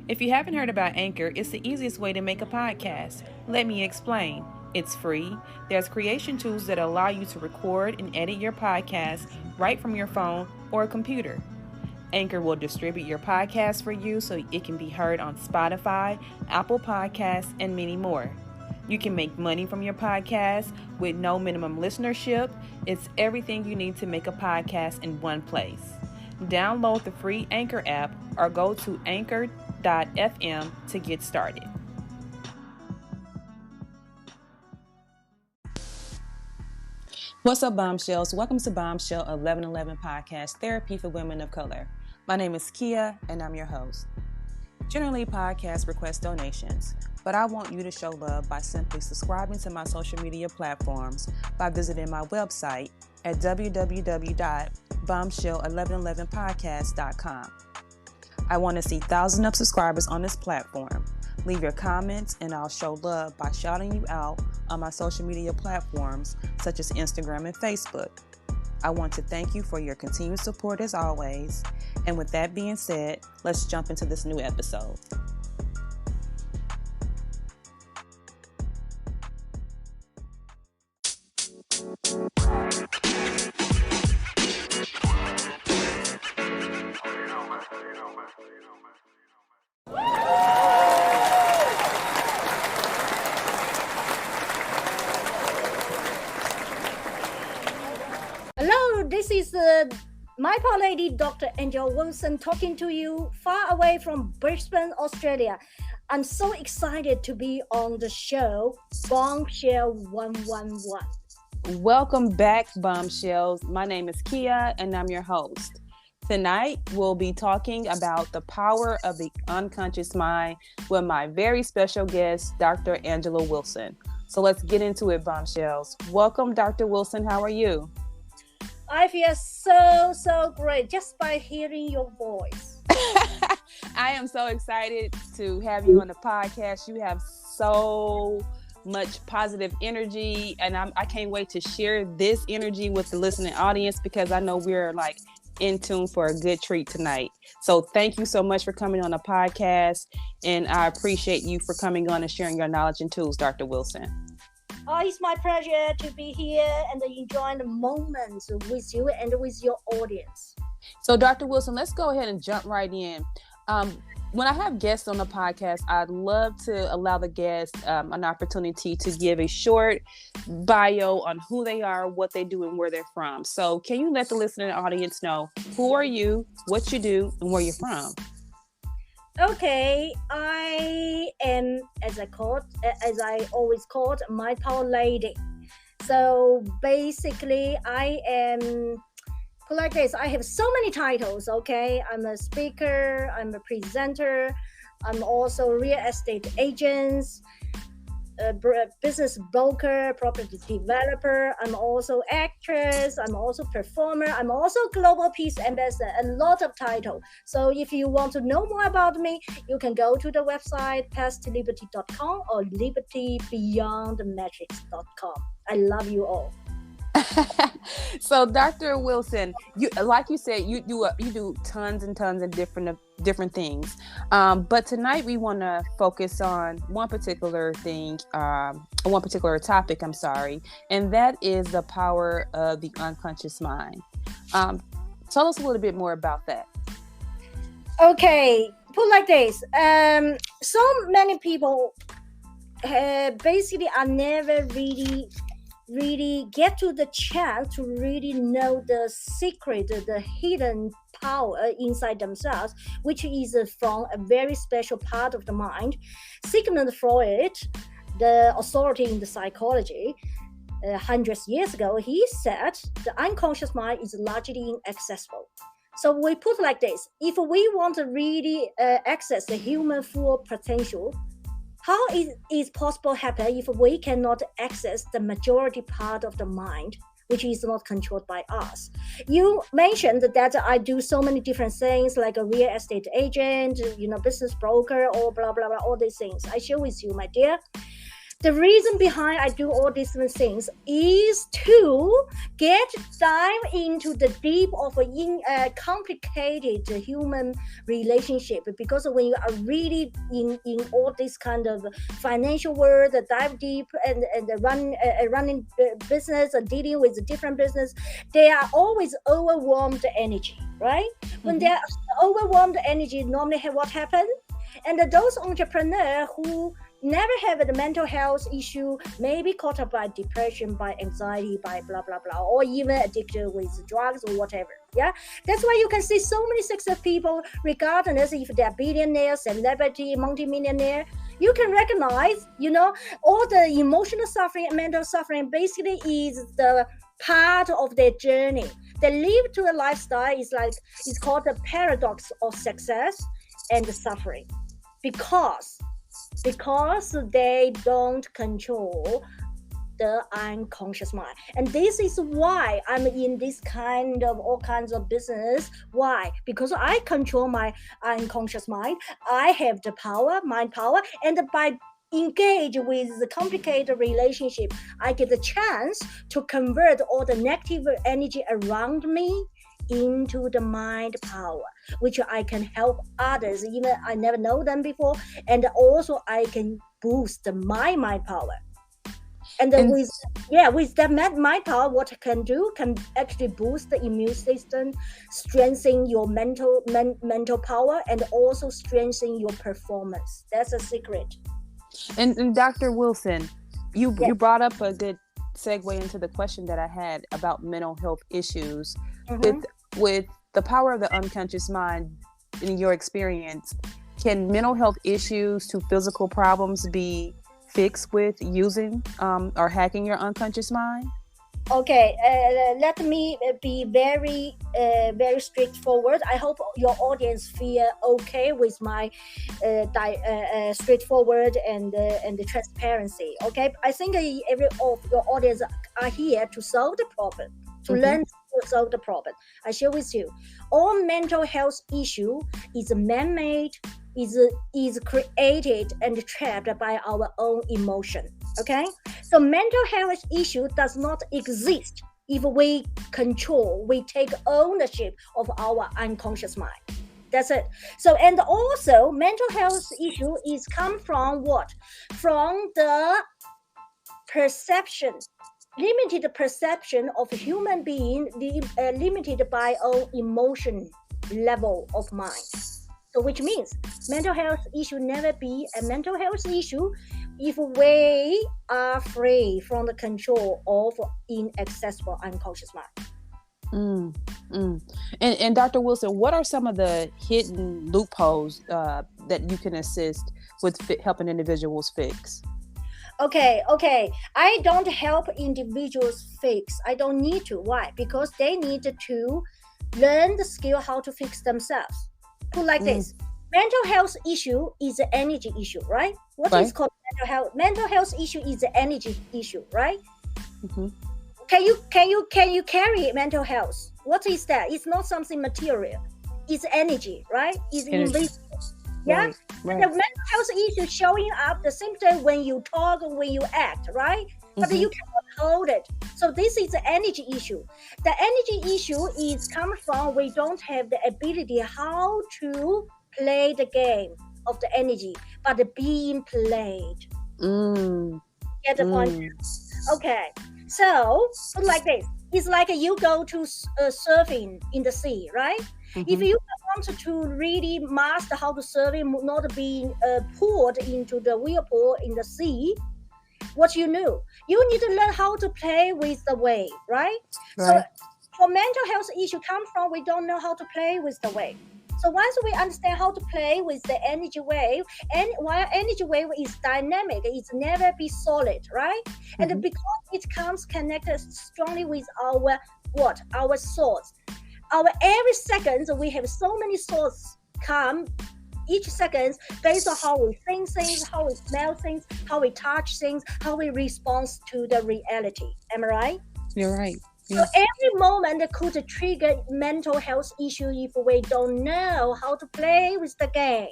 If you haven't heard about Anchor, it's the easiest way to make a podcast. Let me explain. It's free. There's creation tools that allow you to record and edit your podcast right from your phone or a computer. Anchor will distribute your podcast for you so it can be heard on Spotify, Apple Podcasts, and many more. You can make money from your podcast with no minimum listenership. It's everything you need to make a podcast in one place. Download the free Anchor app or go to anchor.fm to get started. What's up, Bombshells? Welcome to Bombshell 1111 Podcast, Therapy for Women of Color. My name is Kia, and I'm your host. Generally, podcasts request donations, but I want you to show love by simply subscribing to my social media platforms by visiting my website at www.bombshell1111podcast.com. I want to see thousands of subscribers on this platform. Leave your comments and I'll show love by shouting you out on my social media platforms such as Instagram and Facebook. I want to thank you for your continued support as always. And with that being said, let's jump into this new episode. Hello, this is my poor lady, Dr. Angel Wilson, talking to you far away from Brisbane, Australia. I'm so excited to be on the show, Bombshell 111. Welcome back, Bombshells. My name is Kia, and I'm your host. Tonight, we'll be talking about the power of the unconscious mind with my very special guest, Dr. Angela Wilson. So let's get into it, Bombshells. Welcome, Dr. Wilson. How are you? I feel so great just by hearing your voice. I am so excited to have you on the podcast. You have so much positive energy, and I can't wait to share this energy with the listening audience because I know we're like in tune for a good treat tonight. So thank you so much for coming on the podcast, and I appreciate you for coming on and sharing your knowledge and tools, Dr. Wilson. Oh, it's my pleasure to be here and enjoy the moments with you and with your audience. So, Dr. Wilson, let's go ahead and jump right in. When I have guests on the podcast, I'd love to allow the guests an opportunity to give a short bio on who they are, what they do, and where they're from. So, can you let the listening audience know who are you, what you do, and where you're from? Okay, I am, as I always called, my power lady. So basically, I am like this. I have so many titles. Okay, I'm a speaker. I'm a presenter. I'm also a real estate agent, a business broker, property developer. I'm also actress. I'm also performer. I'm also global peace ambassador. A lot of titles. So if you want to know more about me, you can go to the website pastliberty.com or libertybeyondmatrix.com. I love you all. So, Dr. Wilson, you like you said, you do tons and tons of different things. But tonight we want to focus on one particular thing, one particular topic. I'm sorry, and that is the power of the unconscious mind. Tell us a little bit more about that. Okay, put like this. So many people basically are never really get to the chance to really know the secret, the hidden power inside themselves, which is from a very special part of the mind. Sigmund Freud, the authority in the psychology, hundreds of years ago, he said the unconscious mind is largely inaccessible. So we put like this: if we want to really access the human full potential, how is it possible happen if we cannot access the majority part of the mind, which is not controlled by us? You mentioned that I do so many different things, like a real estate agent, business broker, or blah, blah, blah, all these things. I share with you, my dear. The reason behind I do all these things is to dive into the deep of a complicated human relationship, because when you are really in all this kind of financial world, dive deep and running business and dealing with different business, they are always overwhelmed energy, right? When they are overwhelmed energy, normally what happens? And those entrepreneurs who never have a mental health issue, maybe caught up by depression, by anxiety, by blah blah blah, or even addicted with drugs or whatever. Yeah, that's why you can see so many successful people, regardless if they're billionaire, celebrity, multimillionaire. You can recognize, all the emotional suffering and mental suffering basically is the part of their journey. They live to a lifestyle it's called the paradox of success and suffering, because they don't control the unconscious mind. And this is why I'm in this kind of all kinds of business. Why? Because I control my unconscious mind. I have the power, mind power, and by engage with the complicated relationship, I get the chance to convert all the negative energy around me into the mind power, which I can help others, even I never know them before, and also I can boost my mind power. And with that mind power, what it can do can actually boost the immune system, strengthen your mental power, and also strengthen your performance. That's a secret. And Dr. Wilson, you brought up a good segue into the question that I had about mental health issues. With the power of the unconscious mind, in your experience, can mental health issues to physical problems be fixed with using or hacking your unconscious mind? Okay, let me be very straightforward. I hope your audience feel okay with my straightforward and the transparency. Okay, I think every of your audience are here to solve the problem, to learn to solve the problem. I share with you, all mental health issue is man-made, is created and trapped by our own emotion. Okay, so mental health issue does not exist if we take ownership of our unconscious mind. That's it. So, and also mental health issue is come from what? From the limited perception of a human being, limited by our emotion level of mind. So which means mental health issue never be a mental health issue if we are free from the control of inaccessible unconscious mind. And Dr. Wilson, what are some of the hidden loopholes that you can assist with helping individuals fix? Okay. I don't help individuals fix. I don't need to. Why? Because they need to learn the skill how to fix themselves. Put like this. Mental health issue is an energy issue, right? What is called mental health? Mental health issue is an energy issue, right? Can you carry mental health? What is that? It's not something material. It's energy, right? It's invisible. Yeah. Right. The mental health issue showing up the symptom when you talk, when you act, right? But you cannot hold it. So this is the energy issue. The energy issue is come from we don't have the ability how to play the game of the energy, but being played. Get the point? Okay. So like this. It's like you go to surfing in the sea, right? If you want to really master how to surf, not being pulled into the whirlpool in the sea, what you need to learn how to play with the wave, right? So for mental health issue come from we don't know how to play with the wave. So once we understand how to play with the energy wave, and while energy wave is dynamic, it's never be solid, right? And because it comes connected strongly with our thoughts. Every second we have so many thoughts come each second based on how we think things, how we smell things, how we touch things, how we respond to the reality. Am I right? You're right. So every moment could trigger mental health issue if we don't know how to play with the game.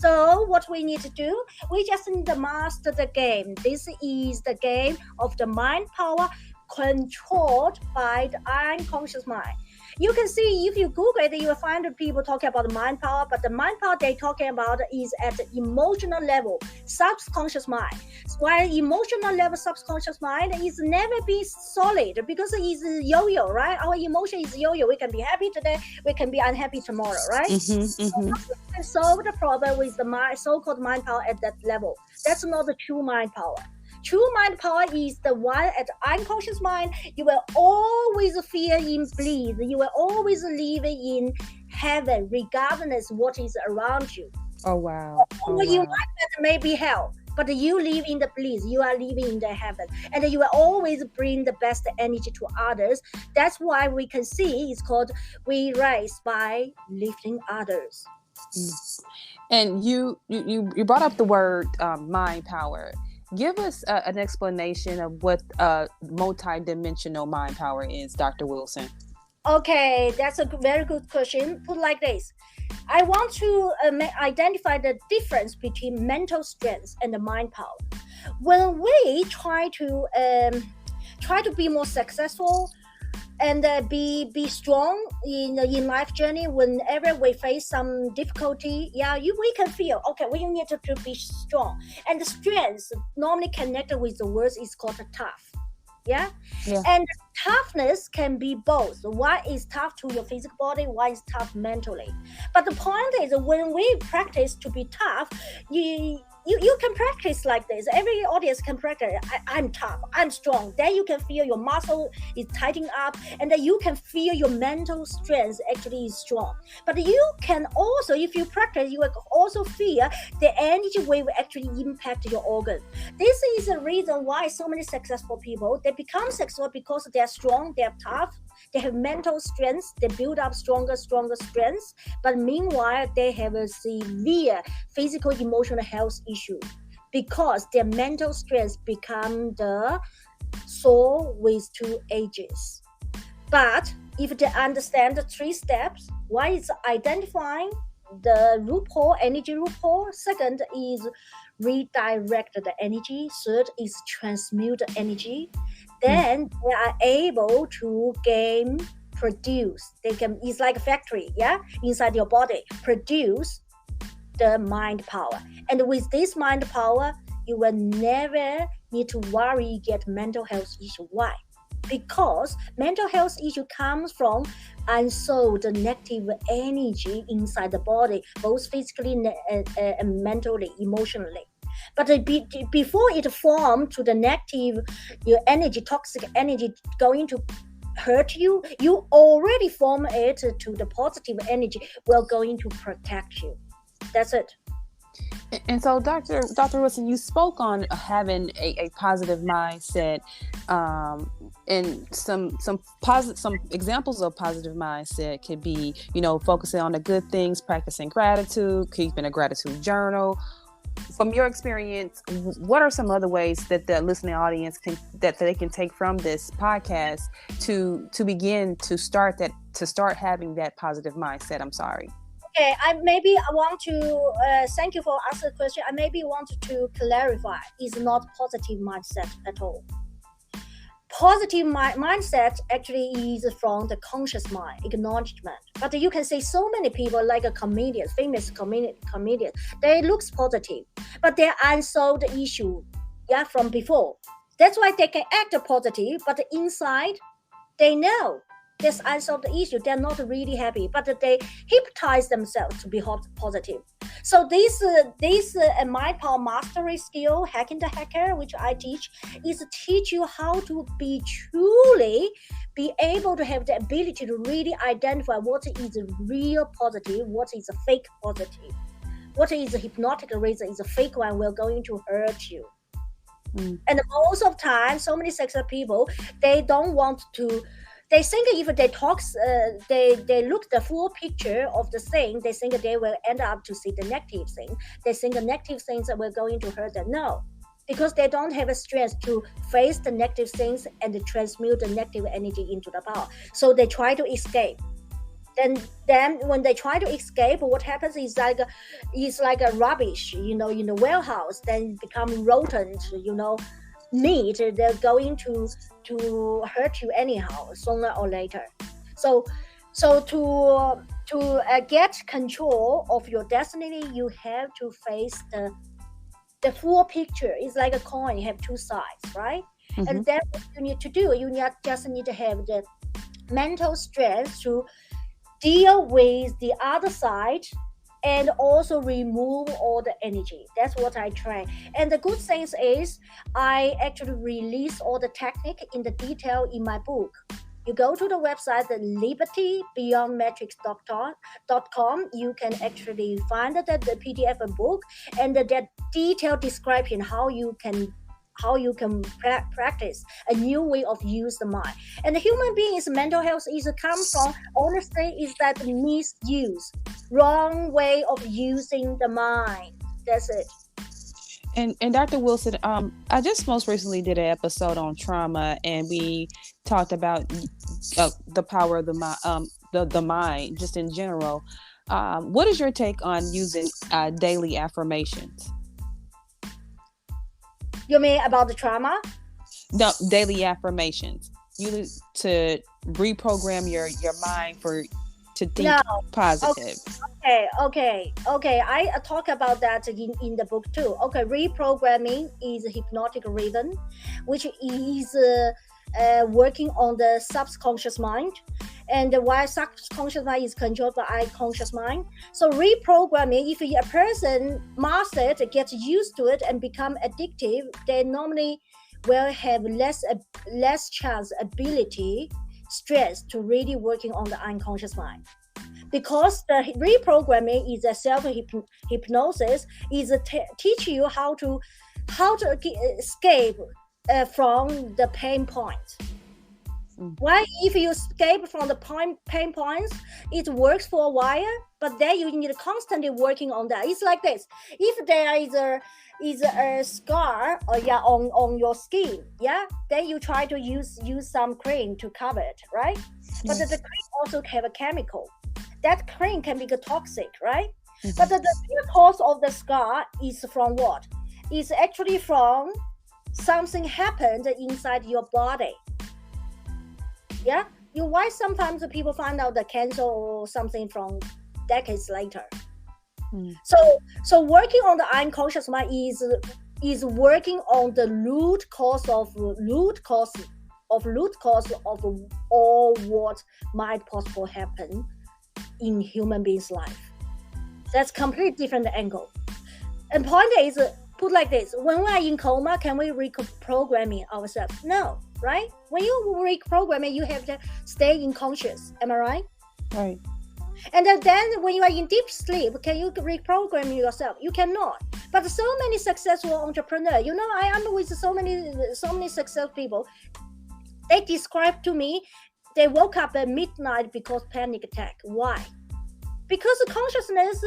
So what we need to do, we just need to master the game. This is the game of the mind power controlled by the unconscious mind. You can see if you Google it, you will find people talking about the mind power, but the mind power they're talking about is at the emotional level, subconscious mind. While emotional level, subconscious mind is never be solid because it is yo-yo, right? Our emotion is yo-yo. We can be happy today, we can be unhappy tomorrow, right? So we can solve the problem with the mind, so-called mind power at that level. That's not the true mind power. True mind power is the one at unconscious mind. You will always feel in bliss. You will always live in heaven, regardless what is around you. Oh, wow. You might may be hell, but you live in the bliss. You are living in the heaven, and you will always bring the best energy to others. That's why we can see it's called we rise by lifting others. And you brought up the word mind power. Give us an explanation of what multidimensional mind power is, Dr. Wilson. Okay, that's a very good question. Put like this. I want to identify the difference between mental strength and the mind power. When we try to be more successful and be strong in life journey, whenever we face some difficulty, we can feel, okay, we need to be strong. And the strength normally connected with the words is called tough. Yeah. And toughness can be both. One is tough to your physical body, one is tough mentally. But the point is, when we practice to be tough, you can practice like this. Every audience can practice. I'm tough, I'm strong. Then you can feel your muscle is tightening up, and then you can feel your mental strength actually is strong. But you can also, if you practice, you will also feel the energy wave actually impact your organ. This is the reason why so many successful people, they become successful because they're strong, they're tough, they have mental strength, they build up stronger strengths, but meanwhile they have a severe physical emotional health issue because their mental strength become the soul with two ages. But if they understand the 3 steps, one is identifying the loophole, energy loophole. Second is redirect the energy. Third is transmute the energy. Then they are able to produce. It's like a factory, inside your body, produce the mind power. And with this mind power, you will never need to worry, get mental health issue. Why? Because mental health issue comes from unsolved negative energy inside the body, both physically and mentally, emotionally. But before it formed to the negative, your energy, toxic energy going to hurt you, you already form it to the positive energy will going to protect you. That's it. And so, Dr. Wilson, you spoke on having a positive mindset, and some examples of positive mindset could be, focusing on the good things, practicing gratitude, keeping a gratitude journal. From your experience, what are some other ways that the listening audience that they can take from this podcast to begin to start having that positive mindset? I'm sorry. Okay, I want to thank you for asking the question. I maybe want to clarify, it's not positive mindset at all. Positive mindset actually is from the conscious mind, acknowledgement. But you can see so many people like a comedian, famous comedian, they looks positive, but they unsolved issue, from before. That's why they can act positive, but inside, they know this unsolved issue. They're not really happy, but they hypnotize themselves to be positive. So this mind power mastery skill, hacking the hacker, which I teach, is teach you how to truly be able to have the ability to really identify what is real positive, what is a fake positive, what is a hypnotic reason is a fake one will going to hurt you. And most of the time, so many successful people, they don't want to. They think if they talk, they look the full picture of the thing, they think they will end up to see the negative thing. They think the negative things are going to hurt them. No, because they don't have a strength to face the negative things and to transmute the negative energy into the power. So they try to escape. Then when they try to escape, what happens is like a rubbish, in the warehouse. Then become rodent, meat. They're going to hurt you anyhow, sooner or later. So to get control of your destiny, you have to face the full picture. It's like a coin, you have two sides, right? Mm-hmm. And that's what you need to do. You just need to have the mental strength to deal with the other side and also remove all the energy. That's what I try. And the good thing is I actually release all the technique in the detail in my book. You go to the website, the libertybeyondmetrics.com. You can actually find the PDF book and the detailed description how you can practice a new way of use the mind. And the human being's mental health is come from, honestly, is that misuse, wrong way of using the mind. That's it. And Dr. Wilson, I just most recently did an episode on trauma, and we talked about the power of the mind, just in general. What is your take on using daily affirmations? You mean about the trauma? No, daily affirmations. You to reprogram your mind to think positive. Okay. I talk about that in the book too. Okay, reprogramming is hypnotic rhythm, which is working on the subconscious mind, and why subconscious mind is controlled by unconscious mind. So reprogramming, if a person master it, gets used to it and become addictive, they normally will have less chance, ability, stress to really working on the unconscious mind. Because the reprogramming is a self-hypnosis, is teach you how to escape from the pain points. Why? If you escape from the pain points, it works for a while, but then you need to constantly working on that. It's like this. If there is a scar on your skin, then you try to use some cream to cover it, right? But the cream also have a chemical. That cream can be toxic, right? Mm-hmm. But the real cause of the scar is from what? It's actually from something happened inside your body. Yeah, why sometimes people find out the cancer or something from decades later. So working on the unconscious mind is working on the root cause of all what might possibly happen in human beings' life. That's completely different angle. And point is, put like this: when we are in coma, can we reprogramming ourselves? No, right? When you reprogram it, you have to stay in conscious. Am I right? Right. And then when you are in deep sleep, can you reprogram yourself? You cannot. But so many successful entrepreneurs, I am with so many successful people. They describe to me, they woke up at midnight because panic attack. Why? Because the consciousness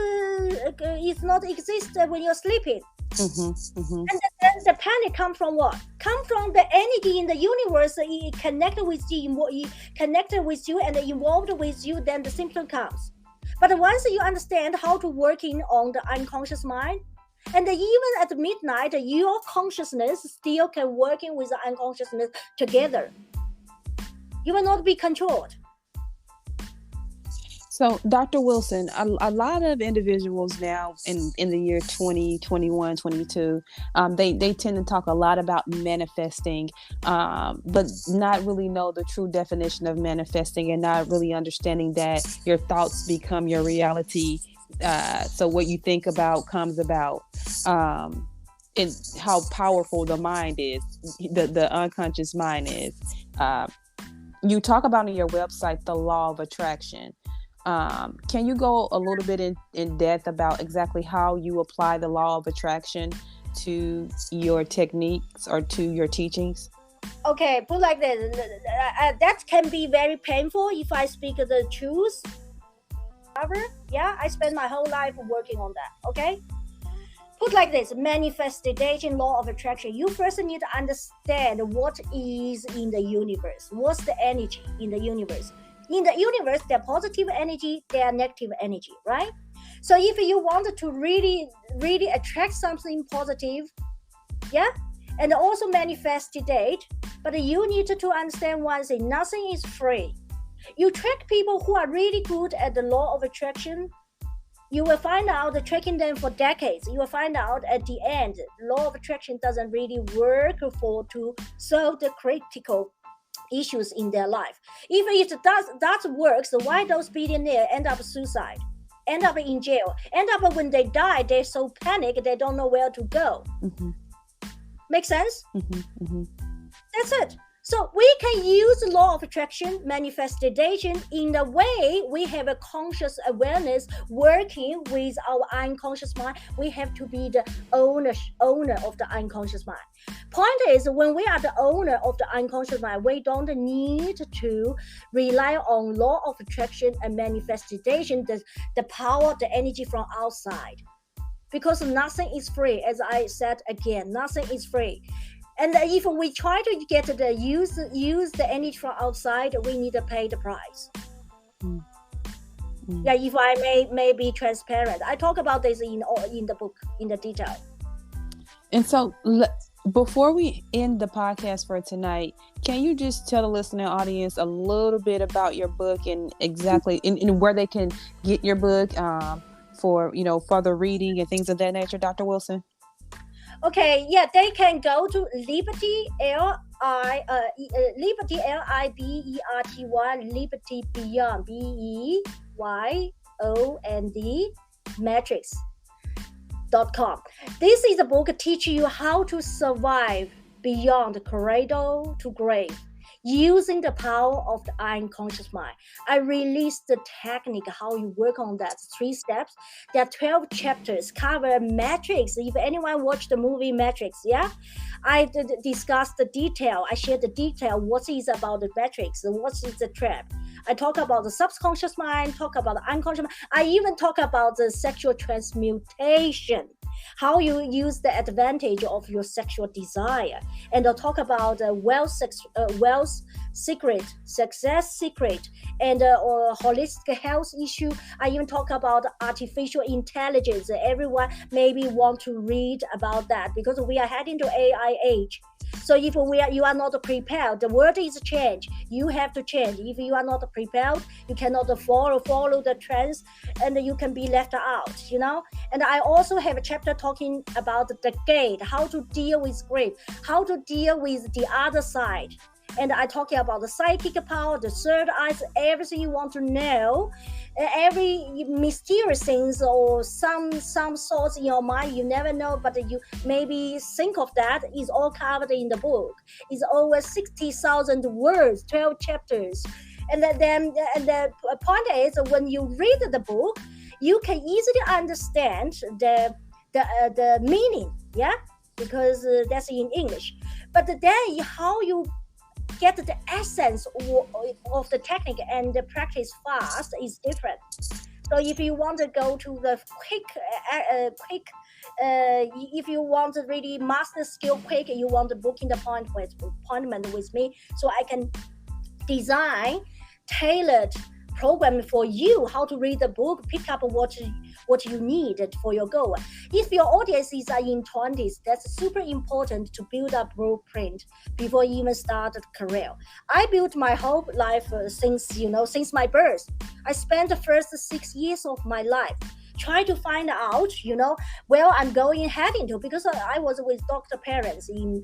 is not exist when you're sleeping. Mm-hmm, mm-hmm. And then the panic comes from what? Come from the energy in the universe. It connected with you and involved with you. Then the symptom comes. But once you understand how to working on the unconscious mind, and even at midnight, your consciousness still can working with the unconsciousness together. You will not be controlled. So, Dr. Wilson, a lot of individuals now in the year 2021, 22, they tend to talk a lot about manifesting, but not really know the true definition of manifesting, and not really understanding that your thoughts become your reality. So what you think about comes about, and how powerful the mind is, the unconscious mind is. You talk about on your website the law of attraction. Can you go a little bit in depth about exactly how you apply the law of attraction to your techniques or to your teachings? Okay, put like this. That can be very painful if I speak the truth. I spent my whole life working on that. Okay, put like this: manifestation, law of attraction. You first need to understand what is in the universe. What's the energy in the universe? In the universe, there are positive energy, there are negative energy, right? So if you wanted to really, really attract something positive, yeah, and also manifest it, but you need to understand one thing: nothing is free. You track people who are really good at the law of attraction, you will find out that tracking them for decades, you will find out at the end, law of attraction doesn't really work to solve the critical issues in their life. If it does works, why those billionaires end up suicide, end up in jail, end up when they die, they're so panicked they don't know where to go. Mm-hmm. Make sense? Mm-hmm. Mm-hmm. That's it. So we can use the law of attraction manifestation in the way we have a conscious awareness working with our unconscious mind. We have to be the owner of the unconscious mind. Point is, when we are the owner of the unconscious mind, we don't need to rely on law of attraction and manifestation, the power, the energy from outside. Because nothing is free. As I said again, nothing is free. And if we try to get the use the energy from outside, we need to pay the price. Yeah, if I may be transparent, I talk about this in the book in the detail. And so, before we end the podcast for tonight, can you just tell the listening audience a little bit about your book and exactly in where they can get your book for further reading and things of that nature, Dr. Wilson? Okay, yeah, they can go to Liberty Liberty Liberty Beyond BEYOND Matrix.com. This is a book teaching you how to survive beyond cradle to grave, using the power of the unconscious mind. I released the technique, how you work on that, 3 steps. There are 12 chapters, cover Matrix. If anyone watched the movie Matrix, yeah? I discussed the detail. I shared the detail, what is about the Matrix, what is the trap. I talk about the subconscious mind, talk about the unconscious mind. I even talk about the sexual transmutation, how you use the advantage of your sexual desire, and I'll talk about wealth secret, success secret, and or holistic health issue. I even talk about artificial intelligence. Everyone maybe want to read about that because we are heading to AI age. So if you are not prepared, the world is change. You have to change. If you are not prepared, you cannot follow the trends, and you can be left out. And I also have a chapter talking about the gate, how to deal with grief, how to deal with the other side. And I talking about the psychic power, the third eyes, everything you want to know, every mysterious things or some thoughts in your mind you never know, but you maybe think of that, is all covered in the book. It's over 60,000 words, 12 chapters. And then the point is, when you read the book, you can easily understand the meaning, yeah, because that's in English. But then how you get the essence of the technique and the practice fast is different. So if you want to go to the quick, if you want to really master skill quick, you want to book in the appointment with me, so I can design tailored program for you, how to read the book, pick up what you need for your goal. If your audience is in 20s, that's super important to build a blueprint before you even start a career. I built my whole life since my birth. I spent the first 6 years of my life try to find out, where I'm heading to, because I was with doctor parents in,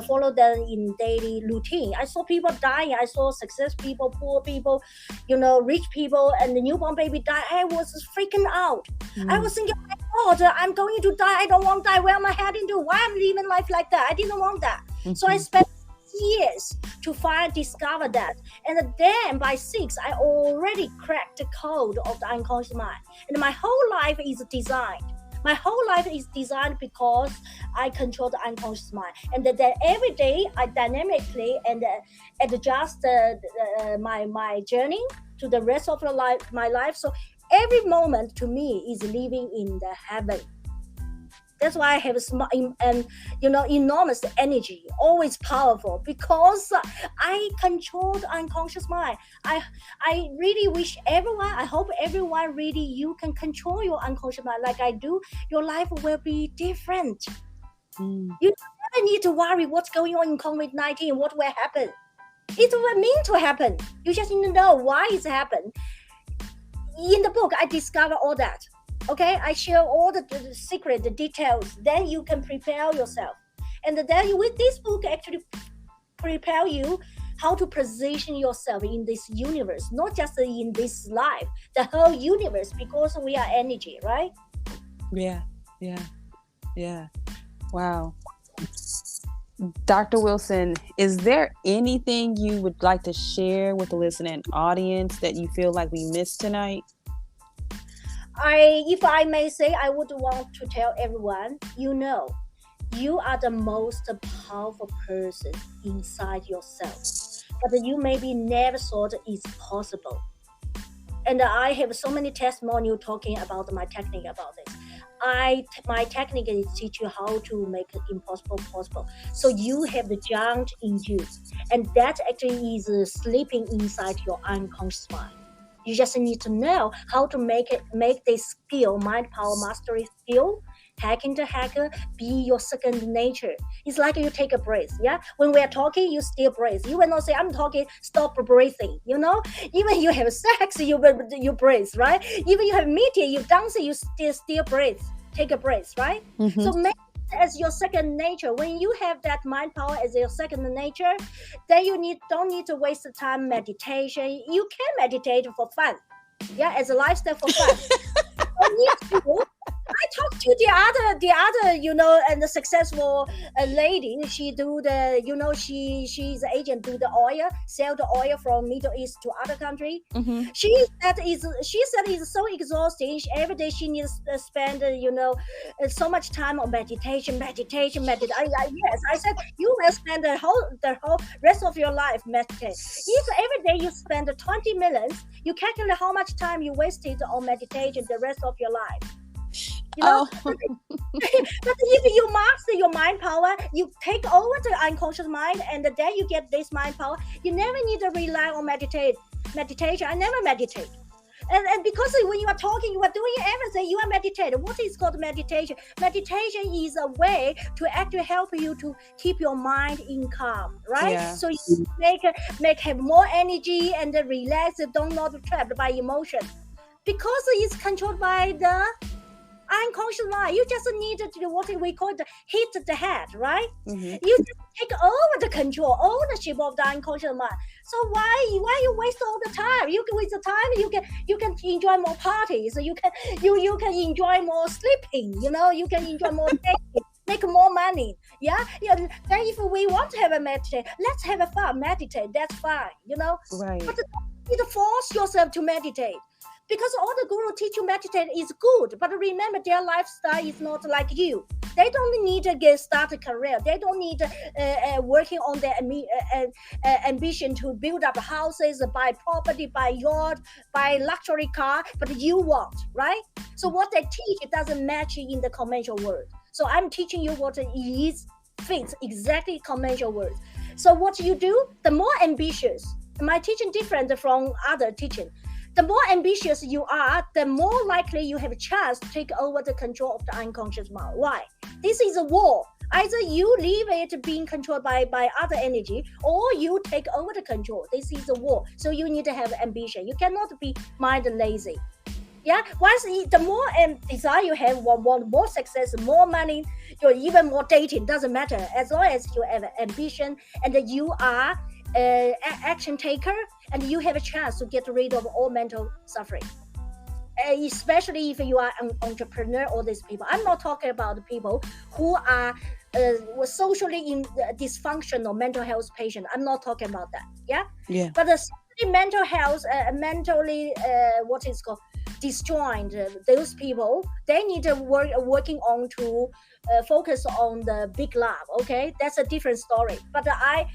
follow them in daily routine. I saw people dying. I saw success people, poor people, rich people, and the newborn baby die. I was freaking out. I was thinking, oh my God, I'm going to die. I don't want to die. Where am I heading to? Why am I living life like that? I didn't want that. So I spent years to discover that, and then by 6 I already cracked the code of the unconscious mind, and my whole life is designed. My whole life is designed because I control the unconscious mind, and then every day I dynamically and adjust my journey to the rest of my life. So every moment to me is living in the heaven. That's why I have enormous energy, always powerful, because I control the unconscious mind. I really wish everyone, I hope everyone really, you can control your unconscious mind like I do. Your life will be different. You never need to worry what's going on in COVID-19, what will happen. It will mean to happen. You just need to know why it's happened. In the book, I discover all that. Okay, I share all the secret, the details. Then you can prepare yourself, and then with this book actually prepare you how to position yourself in this universe, not just in this life, the whole universe, because we are energy, right? Yeah. Wow. Dr. Wilson, is there anything you would like to share with the listening audience that you feel like we missed tonight? If I may say, I would want to tell everyone, you are the most powerful person inside yourself, but you maybe never thought it's possible. And I have so many testimonials talking about my technique about this. My technique is teach you how to make it impossible possible. So you have the giant in you, and that actually is sleeping inside your unconscious mind. You just need to know how to make this skill, mind power mastery skill, hacking the hacker, be your second nature. It's like you take a breath. Yeah, when we are talking, you still breathe. You will not say I'm talking, stop breathing. Even you have sex, you breathe, right? Even you have meeting, you dance, you still breathe. Take a breath, right? Mm-hmm. So make it as your second nature. When you have that mind power as your second nature, then you don't need to waste the time meditation. You can meditate for fun, as a lifestyle for fun. Don't need to. I talked to the other, and the successful lady. She do the, she's an agent, do the oil, sell the oil from Middle East to other country. Mm-hmm. She said it's so exhausting. Every day she needs to spend, so much time on meditation. Yes, I said you will spend the whole rest of your life meditate. If every day you spend 20 minutes, you calculate how much time you wasted on meditation the rest of your life. But if you master your mind power, you take over the unconscious mind, and then you get this mind power. You never need to rely on meditation. I never meditate. And because when you are talking, you are doing everything, you are meditating. What is called meditation? Meditation is a way to actually help you to keep your mind in calm, right? Yeah. So you have more energy and relax, don't not trapped by emotion. Because it's controlled by the unconscious mind. You just need to do what we call the hit the head, right? Mm-hmm. You just take over the control, ownership of the unconscious mind. So why you waste all the time? You can waste the time. You can enjoy more parties. You can enjoy more sleeping. You can enjoy more dating, make more money. Yeah. Then if we want to have a meditation, let's have a fun. Meditate. That's fine. Right. But you need to force yourself to meditate. Because all the guru teach you meditate is good, but remember their lifestyle is not like you. They don't need to start a career. They don't need working on their ambition to build up houses, buy property, buy yacht, buy luxury car, but you want, right? So what they teach, it doesn't match in the conventional world. So I'm teaching you what fits exactly conventional world. So what you do, the more ambitious, my teaching different from other teaching. The more ambitious you are, the more likely you have a chance to take over the control of the unconscious mind. Why? This is a war. Either you leave it being controlled by other energy, or you take over the control. This is a war. So you need to have ambition. You cannot be mind lazy. Yeah. Once the more desire you have, want more success, more money, even more dating, doesn't matter. As long as you have ambition and you are action taker, and you have a chance to get rid of all mental suffering, especially if you are an entrepreneur. All these people, I'm not talking about the people who are socially in dysfunctional mental health patient. I'm not talking about that. Yeah. Yeah. But the mental health, mentally, what is called disjoint those people. They need to working on to focus on the big love. Okay, that's a different story. But I'm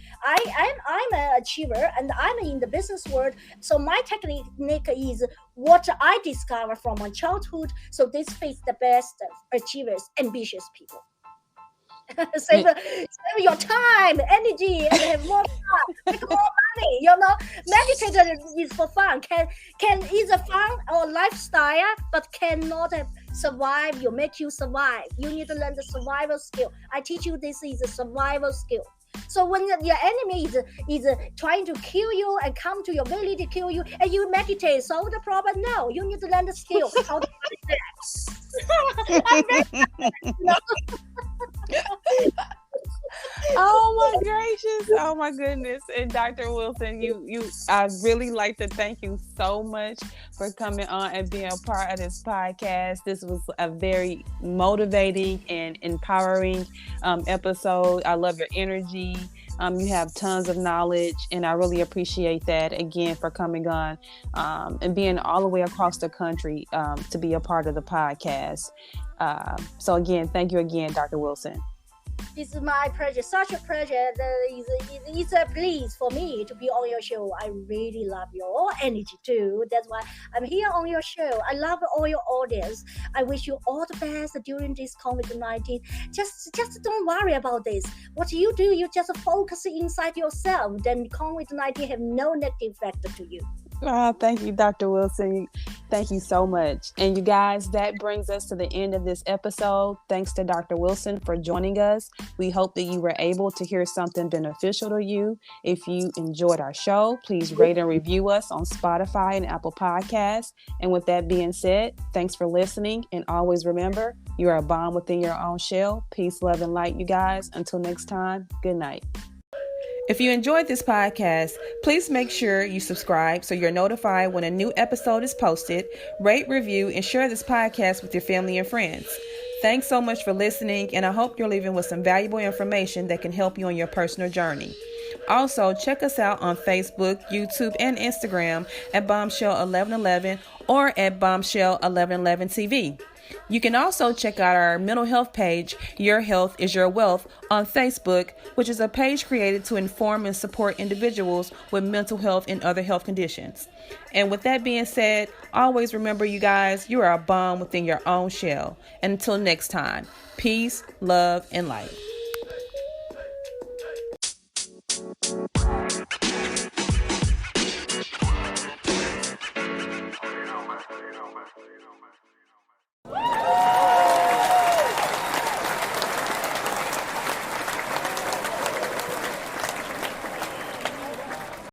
an achiever, and I'm in the business world. So my technique is what I discovered from my childhood. So this fits the best achievers, ambitious people. save your time, energy, and have more fun, make more money. Meditation is for fun. Can is a fun or lifestyle, but cannot survive. You make you survive. You need to learn the survival skill. I teach you this is a survival skill. So when your enemy is trying to kill you and come to your village to kill you, and you meditate, solve the problem. No, you need to learn the skill how to fight that. Oh my gracious! Oh my goodness! And Dr. Wilson, I really like to thank you so much for coming on and being a part of this podcast. This was a very motivating and empowering episode. I love your energy. You have tons of knowledge, and I really appreciate that again for coming on and being all the way across the country to be a part of the podcast. So again, thank you again, Dr. Wilson. This is my pleasure, such a pleasure. It's a please for me to be on your show. I really love your energy too. That's why I'm here on your show. I love all your audience. I wish you all the best during this COVID-19. Just don't worry about this. What you do, you just focus inside yourself. Then COVID-19 have no negative factor to you. Oh, thank you, Dr. Wilson. Thank you so much. And you guys, that brings us to the end of this episode. Thanks to Dr. Wilson for joining us. We hope that you were able to hear something beneficial to you. If you enjoyed our show, please rate and review us on Spotify and Apple Podcasts. And with that being said, thanks for listening. And always remember, you are a bomb within your own shell. Peace, love, and light, you guys. Until next time, good night. If you enjoyed this podcast, please make sure you subscribe so you're notified when a new episode is posted. Rate, review, and share this podcast with your family and friends. Thanks so much for listening, and I hope you're leaving with some valuable information that can help you on your personal journey. Also, check us out on Facebook, YouTube, and Instagram at Bombshell 1111 or at Bombshell 1111 TV. You can also check out our mental health page, Your Health is Your Wealth, on Facebook, which is a page created to inform and support individuals with mental health and other health conditions. And with that being said, always remember, you guys, you are a bomb within your own shell. And until next time, peace, love, and light.